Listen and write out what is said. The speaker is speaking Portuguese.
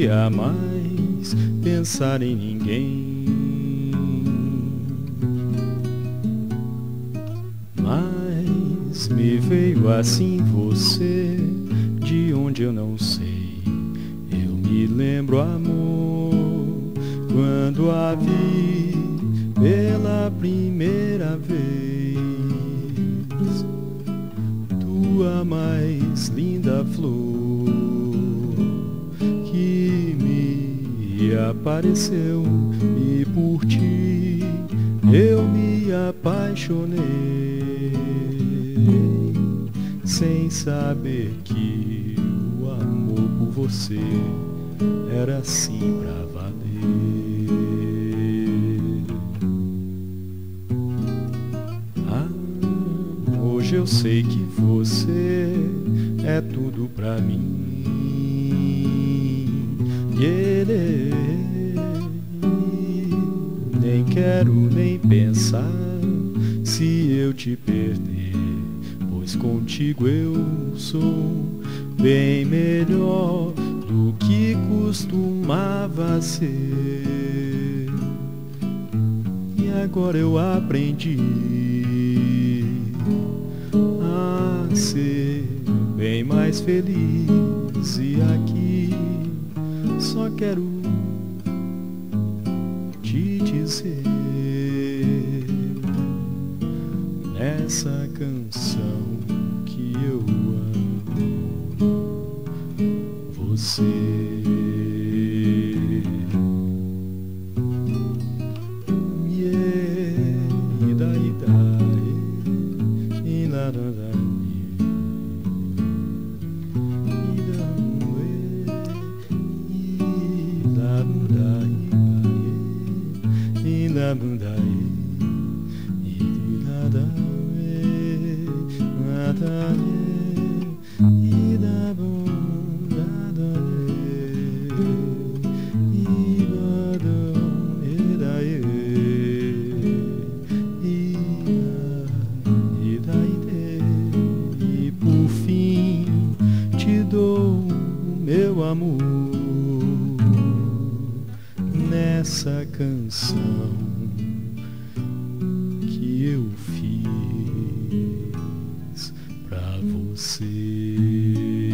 queria mais pensar em ninguém, mas me veio assim você, de onde eu não sei. Eu me lembro, amor, quando a vi pela primeira vez. Tua mais linda flor que me apareceu, e por ti eu me apaixonei, sem saber que o amor por você era assim pra valer. Hoje eu sei que você é tudo pra mim. Nem quero nem pensar se eu te perder, pois contigo eu sou bem melhor do que costumava ser. E agora eu aprendi a ser bem mais feliz, e aqui só quero te dizer, nessa canção, que eu amo você. E por fim te dou meu amor nessa canção que eu fiz pra você.